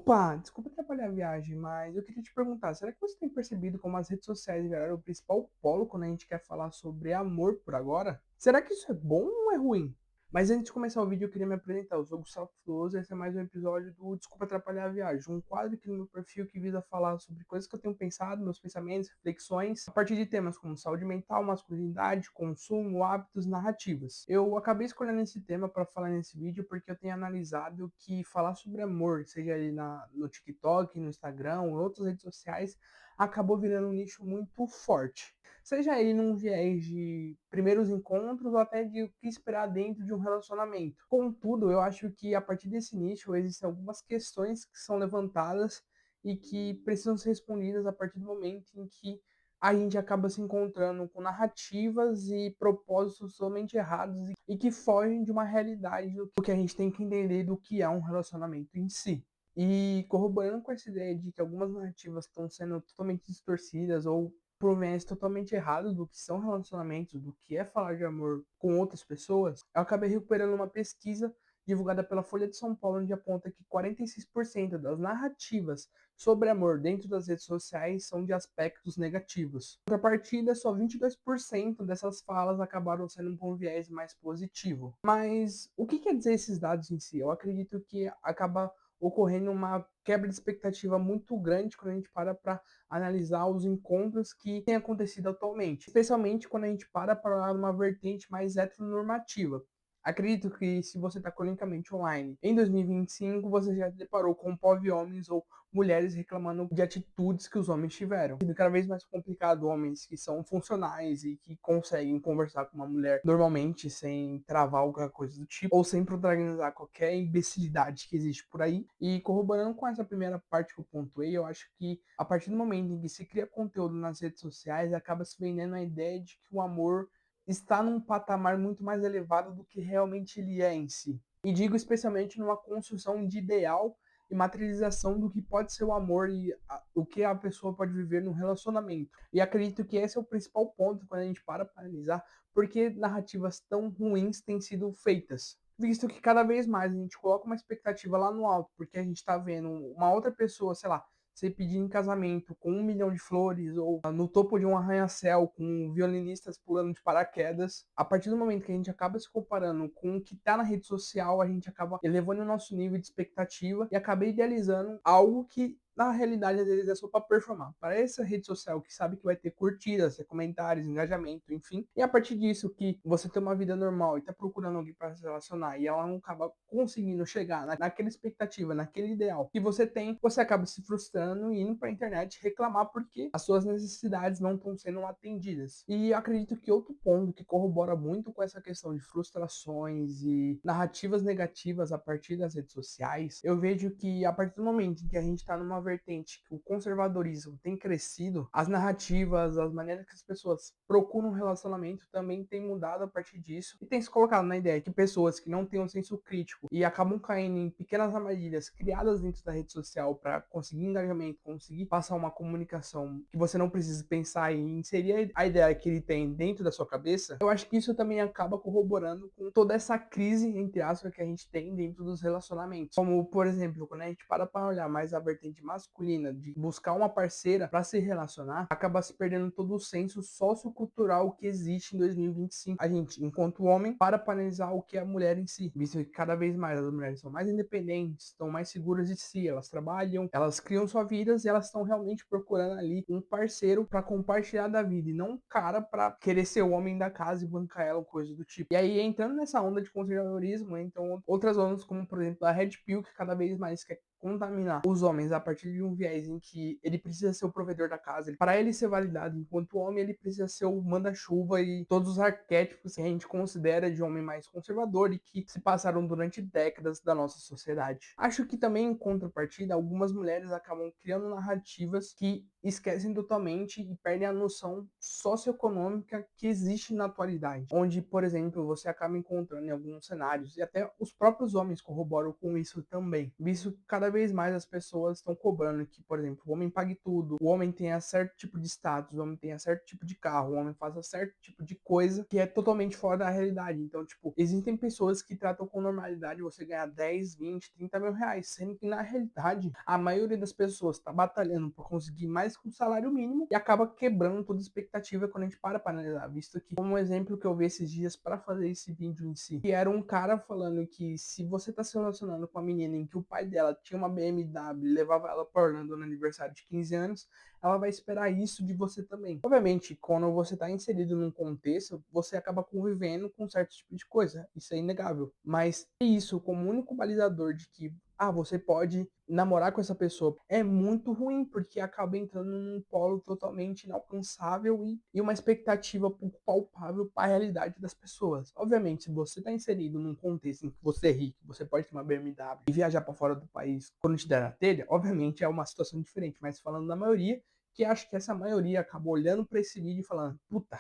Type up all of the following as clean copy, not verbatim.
Opa, desculpa atrapalhar a viagem, mas eu queria te perguntar, será que você tem percebido como as redes sociais viraram o principal polo quando a gente quer falar sobre amor por agora? Será que isso é bom ou é ruim? Mas antes de começar o vídeo, eu queria me apresentar. Eu sou o Gustavo Flores e esse é mais um episódio do Desculpa Atrapalhar a Viagem, um quadro aqui no meu perfil que visa falar sobre coisas que eu tenho pensado, meus pensamentos, reflexões, a partir de temas como saúde mental, masculinidade, consumo, hábitos, narrativas. Eu acabei escolhendo esse tema para falar nesse vídeo porque eu tenho analisado que falar sobre amor, seja ali no TikTok, no Instagram ou em outras redes sociais, acabou virando um nicho muito forte. Seja ele num viés de primeiros encontros ou até de o que esperar dentro de um relacionamento. Contudo, eu acho que a partir desse nicho existem algumas questões que são levantadas e que precisam ser respondidas a partir do momento em que a gente acaba se encontrando com narrativas e propósitos totalmente errados e que fogem de uma realidade do que a gente tem que entender do que é um relacionamento em si. E corroborando com essa ideia de que algumas narrativas estão sendo totalmente distorcidas ou por um viés totalmente errado do que são relacionamentos, do que é falar de amor com outras pessoas, eu acabei recuperando uma pesquisa divulgada pela Folha de São Paulo, onde aponta que 46% das narrativas sobre amor dentro das redes sociais são de aspectos negativos. Em contrapartida, só 22% dessas falas acabaram sendo com um viés mais positivo. Mas o que quer dizer esses dados em si? Eu acredito que acaba ocorrendo uma quebra de expectativa muito grande quando a gente para analisar os encontros que têm acontecido atualmente, especialmente quando a gente para olhar uma vertente mais heteronormativa. Acredito que se você está cronicamente online em 2025, você já se deparou com POV homens ou mulheres reclamando de atitudes que os homens tiveram. É cada vez mais complicado homens que são funcionais e que conseguem conversar com uma mulher normalmente sem travar alguma coisa do tipo ou sem protagonizar qualquer imbecilidade que existe por aí. E corroborando com essa primeira parte que eu pontuei, eu acho que a partir do momento em que se cria conteúdo nas redes sociais, acaba se vendendo a ideia de que o amor está num patamar muito mais elevado do que realmente ele é em si. E digo especialmente numa construção de ideal e materialização do que pode ser o amor e o que a pessoa pode viver num relacionamento. E acredito que esse é o principal ponto quando a gente para analisar porque narrativas tão ruins têm sido feitas. Visto que cada vez mais a gente coloca uma expectativa lá no alto, porque a gente está vendo uma outra pessoa, sei lá, ser pedido em casamento com 1 milhão de flores ou no topo de um arranha-céu com violinistas pulando de paraquedas. A partir do momento que a gente acaba se comparando com o que está na rede social, a gente acaba elevando o nosso nível de expectativa e acaba idealizando algo que na realidade deles é só para performar. Para essa rede social que sabe que vai ter curtidas, comentários, engajamento, enfim. E a partir disso que você tem uma vida normal e tá procurando alguém para se relacionar e ela não acaba conseguindo chegar naquela expectativa, naquele ideal que você tem, você acaba se frustrando e indo para a internet reclamar porque as suas necessidades não estão sendo atendidas. E acredito que outro ponto que corrobora muito com essa questão de frustrações e narrativas negativas a partir das redes sociais, eu vejo que a partir do momento em que a gente está numa vertente que o conservadorismo tem crescido, as narrativas, as maneiras que as pessoas procuram um relacionamento também tem mudado a partir disso e tem se colocado na ideia que pessoas que não têm um senso crítico e acabam caindo em pequenas armadilhas criadas dentro da rede social para conseguir engajamento, conseguir passar uma comunicação que você não precisa pensar em inserir a ideia que ele tem dentro da sua cabeça, eu acho que isso também acaba corroborando com toda essa crise, entre aspas, que a gente tem dentro dos relacionamentos. Como, por exemplo, quando a gente para olhar mais a vertente masculina de buscar uma parceira para se relacionar, acaba se perdendo todo o senso sociocultural que existe em 2025. A gente, enquanto homem, para analisar o que é a mulher em si, visto que cada vez mais as mulheres são mais independentes, estão mais seguras de si, elas trabalham, elas criam suas vidas e elas estão realmente procurando ali um parceiro para compartilhar da vida e não um cara para querer ser o homem da casa e bancar ela ou coisa do tipo. E aí, entrando nessa onda de conservadorismo, então outras ondas como, por exemplo, a Red Pill, que cada vez mais quer contaminar os homens a partir de um viés em que ele precisa ser o provedor da casa. Para ele ser validado enquanto homem, ele precisa ser o manda-chuva e todos os arquétipos que a gente considera de homem mais conservador e que se passaram durante décadas da nossa sociedade. Acho que também, em contrapartida, algumas mulheres acabam criando narrativas que esquecem totalmente e perdem a noção socioeconômica que existe na atualidade. Onde, por exemplo, você acaba encontrando em alguns cenários, e até os próprios homens corroboram com isso também, visto que cada vez mais as pessoas estão cobrando que, por exemplo, o homem pague tudo, o homem tenha certo tipo de status, o homem tenha certo tipo de carro, o homem faça certo tipo de coisa que é totalmente fora da realidade. Então, tipo, existem pessoas que tratam com normalidade você ganhar 10, 20, 30 mil reais, sendo que na realidade a maioria das pessoas está batalhando por conseguir mais que um salário mínimo e acaba quebrando toda expectativa quando a gente para analisar, visto que, como um exemplo que eu vi esses dias para fazer esse vídeo em si, que era um cara falando que se você está se relacionando com uma menina em que o pai dela tinha uma BMW e levava ela para Orlando no aniversário de 15 anos, ela vai esperar isso de você também. Obviamente, quando você está inserido num contexto, você acaba convivendo com certo tipo de coisa, isso é inegável. Mas isso como único balizador de que você pode namorar com essa pessoa é muito ruim, porque acaba entrando num polo totalmente inalcançável e uma expectativa pouco palpável para a realidade das pessoas. Obviamente, se você está inserido num contexto em que você é rico, você pode ter uma BMW e viajar para fora do país quando te der na telha, obviamente é uma situação diferente, mas falando da maioria, que acho que essa maioria acaba olhando para esse vídeo e falando, puta,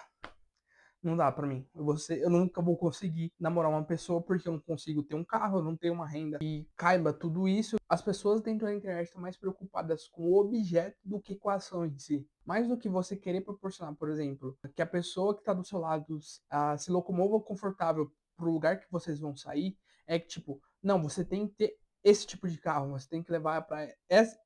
não dá pra mim. Eu nunca vou conseguir namorar uma pessoa porque eu não consigo ter um carro, eu não tenho uma renda e caiba tudo isso. As pessoas dentro da internet estão mais preocupadas com o objeto do que com a ação em si. Mais do que você querer proporcionar, por exemplo, que a pessoa que está do seu lado se locomova confortável pro lugar que vocês vão sair, é que tipo, não, você tem que ter esse tipo de carro, você tem que levar para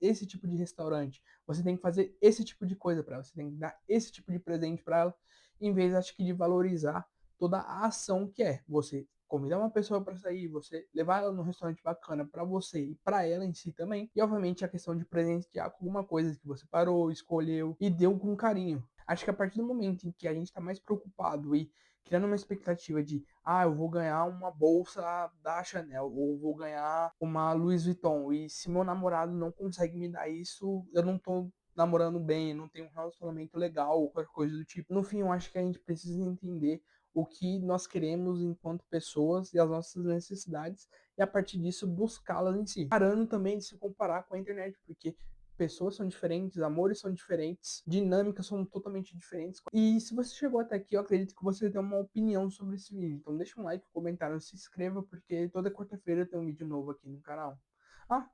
esse tipo de restaurante, você tem que fazer esse tipo de coisa para ela, você tem que dar esse tipo de presente para ela em vez, acho que, de valorizar toda a ação que é você convidar uma pessoa para sair, você levar ela num restaurante bacana para você e para ela em si também. E obviamente a questão de presentear com alguma coisa que você parou, escolheu e deu com carinho. Acho que a partir do momento em que a gente está mais preocupado e criando uma expectativa de, eu vou ganhar uma bolsa da Chanel ou vou ganhar uma Louis Vuitton e se meu namorado não consegue me dar isso, eu não tô namorando bem, não tem um relacionamento legal ou qualquer coisa do tipo. No fim, eu acho que a gente precisa entender o que nós queremos enquanto pessoas e as nossas necessidades e a partir disso buscá-las em si. Parando também de se comparar com a internet, porque pessoas são diferentes, amores são diferentes, dinâmicas são totalmente diferentes. E se você chegou até aqui, eu acredito que você tem uma opinião sobre esse vídeo. Então deixa um like, um comentário, se inscreva, porque toda quarta-feira tem um vídeo novo aqui no canal.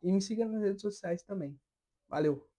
E me siga nas redes sociais também. Valeu!